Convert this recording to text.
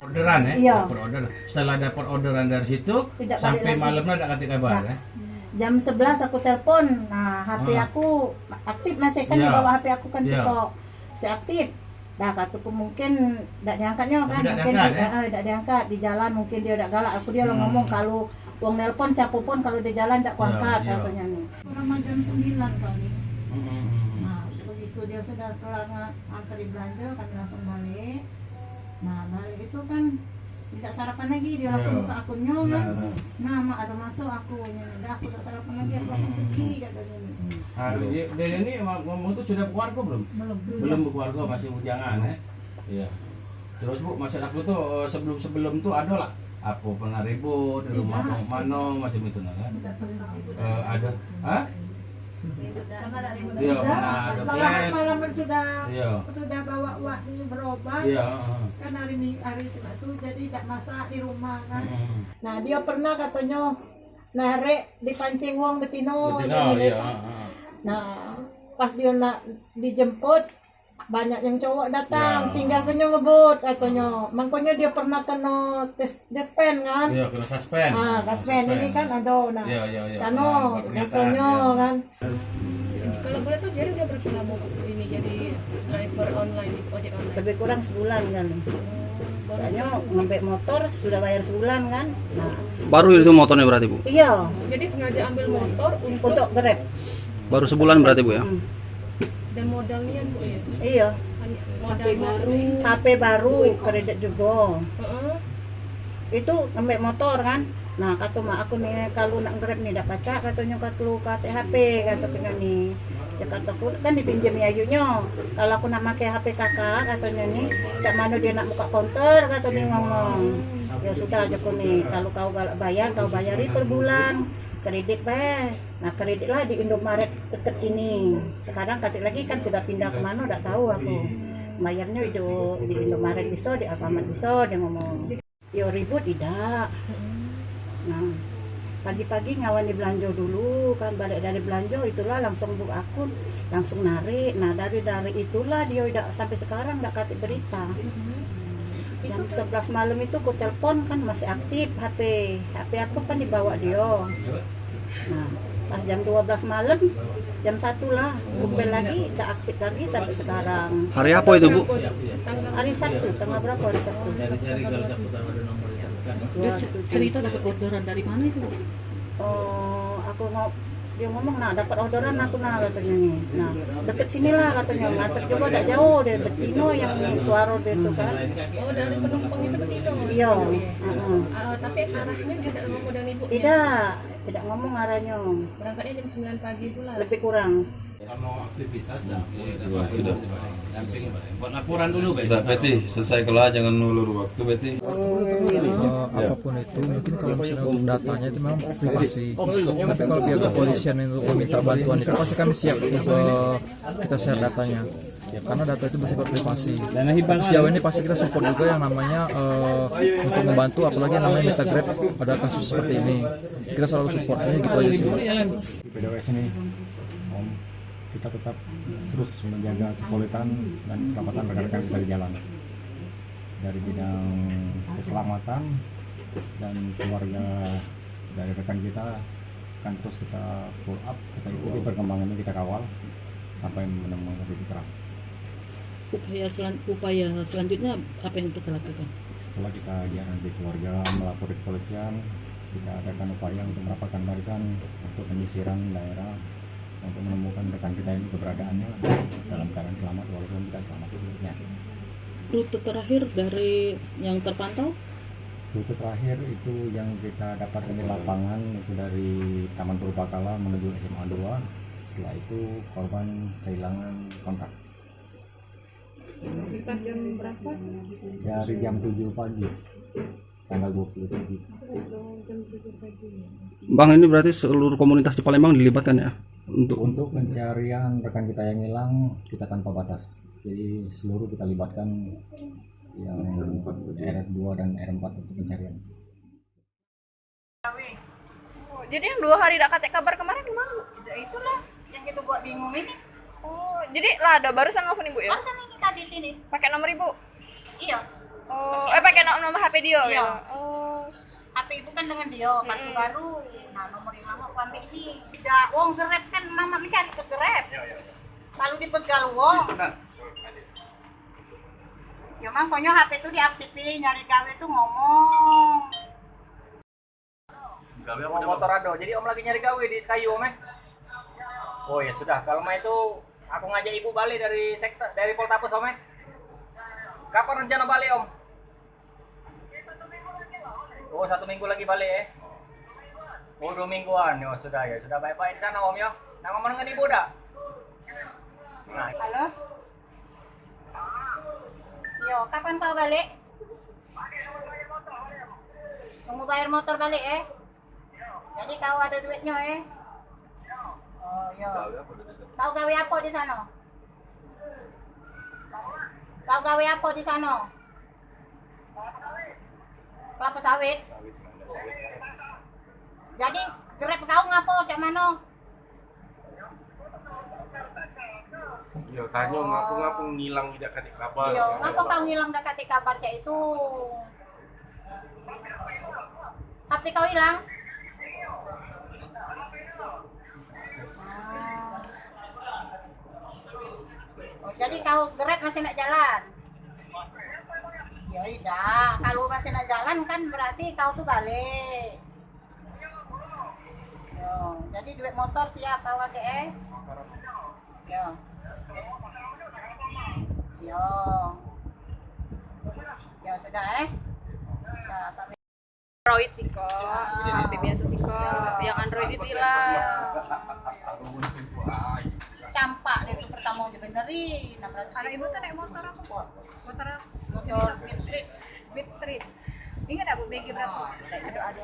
Orderan ya? Iya. Order. Setelah dapat orderan dari situ, Tidak sampai balik lagi. malamnya ada kasih kabar Nah, ya? jam 11 aku telepon. Nah, HP aku aktif masih kan Iya. di bawah HP aku kan Iya. si aktif. Nah, kataku mungkin tidak diangkatnya kan, Tidak mungkin diangkat, ya? tidak diangkat di jalan, mungkin dia udah galak. Aku dia ngomong kalau uang nelpon siapapun kalau di jalan tidak kuangkat Iya. katanya nih. Kurang jam 9 kali. Nah, begitu dia sudah kelar nganterin belanja, kami langsung balik. Nah, balik itu kan tidak sarapan lagi, dia langsung buka akunnya kan. Nah, mak ada masuk aku ini, dah aku tidak sarapan lagi, aku langsung pergi katanya. Nah, dia ini ngomong tuh sudah keluarga belum? Belum keluarga, masih bujangan ya. Iya. Terus Bu, maksud aku tuh sebelum tuh ada lah. Aku pernah ribut di rumah mana macam itu kan? Ada, hah? Iya, Sudah malam Iya. sudah bawa waktu berobat. Iya. Kan hari itu jadi tidak masak di rumah kan. Nah, dia pernah katanya narik dipancing uang betino. Iya. Nah, pas dia nak dijemput banyak yang cowok datang, tinggal kena ngebut katanya. Makanya dia pernah kena tes despen kan. Iya, kena suspend. Ah, despen ini kan ada. Nah, Iya. sano biasanya kan. Kalau boleh tuh jadi udah berapa lama ini jadi driver online ojek online? Lebih kurang sebulan kan. Soalnya ngambil motor sudah bayar sebulan kan. Nah, Baru itu motornya berarti Bu? iya, Jadi sengaja ambil motor untuk Grab. Baru sebulan berarti Bu ya? dan modalnya Bu ya. Iya, Modal baru. HP baru, kredit juga. Heeh. Itu ngambil motor kan. Nah, kata mak aku nih kalau nak Grab nih dak pacak katanya katlu kata HP katanya nih. Ya kataku kan dipinjam ayunya. Kalau aku nak pakai HP kakak katanya nih, cak mana dia nak buka counter katanya ngomong. Ya sudah aja aku nih, kalau kau galak bayar, kau bayari per bulan. Kredit bayar. Nah, kredit lah di Indomaret deket sini. Sekarang katik lagi kan sudah pindah kemana udah tahu aku. Bayarnya itu di Indomaret bisa, di Alfamart bisa, dia ngomong. Ya ribut tidak. Nah, pagi-pagi ngawani belanja dulu kan, balik dari belanja itulah langsung buka akun, langsung narik. Nah, dari itulah dia udah sampai sekarang udah katik berita. Jam 11 malam itu ku telepon kan masih aktif HP aku kan dibawa dia. Nah, pas jam 12 malam, jam 1 lah, kumpul lagi, udah aktif lagi sampai sekarang. Hari apa itu Bu? Hari Sabtu, tanggal berapa hari Sabtu? Dia cerita dapat orderan dari mana itu? Oh, dia ngomong, nah dapat orderan aku nah katanya nih. Nah, deket sinilah katanya, nganter juga tidak jauh dari Betino yang suara dia itu kan. Oh, dari penumpang itu Betino. Iya. Tapi arahnya dia tidak ngomong dengan ibu. Tidak ngomong arahnya. Berangkatnya jam 9 pagi itulah. Lebih kurang. Kalau aktivitas sudah. Buat laporan dulu, Sudah Betty, selesai kelah, jangan ulur waktu Betty. Apapun itu mungkin kalau misalnya untuk datanya itu memang privasi, tapi kalau pihak kepolisian itu meminta bantuan itu pasti kami siap untuk kita share datanya karena data itu bersifat privasi. Sejauh ini pasti kita support juga yang namanya untuk membantu, apalagi yang namanya minta Grab pada kasus seperti ini kita selalu supportnya gitu aja sih. PDWS ini kita tetap terus menjaga kesulitan dan keselamatan rekan-rekan kita di jalan, dari bidang keselamatan dan keluarga dari rekan kita akan terus kita pull up, kita ikuti perkembangannya, kita kawal sampai menemukan titik terang. Upaya selanjutnya apa yang kita lakukan? Setelah kita diaranti keluarga melapor ke kepolisian, kita adakan upaya untuk merapatkan barisan untuk penyisiran daerah untuk menemukan rekan kita ini keberadaannya dalam keadaan selamat walaupun tidak selamat sebenarnya. Rute terakhir dari yang terpantau? Rute terakhir itu yang kita dapatkan di lapangan itu dari Taman Purbakala menuju SMA 2. Setelah itu korban kehilangan kontak. Sisa jam berapa? Dari jam 7 pagi tanggal 27. Bang, ini berarti seluruh komunitas di Palembang dilibatkan ya? Untuk pencarian rekan kita yang hilang kita tanpa batas. Jadi seluruh kita libatkan yang R2 dan R4 untuk pencarian. Jadi yang 2 hari tidak kasih kabar kemarin gimana? Itulah yang kita buat bingung ini. Oh, jadi Lada barusan nelfon Ibu ya? Barusan ini tadi sini. Pakai nomor Ibu? Iya. Oh, pakai nomor HP dia Iya. ya? Oh. HP itu kan dengan dia kartu baru. Nah, nomor yang lama aku ambil sih. Tidak, wong Grab kan mama mencari ke Grab. Kalau dipegal wong. Ya makanya HP itu diaktifin, nyari gawe itu ngomong. Motor ado. Jadi Om lagi nyari gawe di Sekayu Om. Oh ya sudah, kalau mah itu aku ngajak Ibu balik dari Poltapus Om. Kapan rencana balik Om? Oh 1 minggu lagi balik ya? Oh 2 mingguan, ya sudah baik-baik di sana Om ya. Nah ngomong dengan Ibu dah. Nah. Halo? Yo, kapan kau balik? Tunggu bayar motor balik Jadi kau ada duitnya Oh yo. Kau gawe apa di sana? Kau gawe apa di sana? Kelapa sawit. Jadi Grab kau ngapo cak mano? Ya tanya ngapu ngilang tidak kasih kabar. Yo, ngapa kau ngilang dak kasih kabar cak itu? HP kau hilang? Oh, jadi kau Grab masih nak jalan? Ya udah, kalau masih nak jalan kan berarti kau tuh balik. Yo, jadi duit motor siap kau pakai Yo. Yo. Ya sudah Nah, sampai Android sih kok. HP biasa sih kok. Yang Android itu hilang. campak dia tuh pertama aja benerin 600 Anak Ibu tuh naik motor apa? Motor apa? motor Beat Street. Beat Street. Ingat aku BG berapa? Ada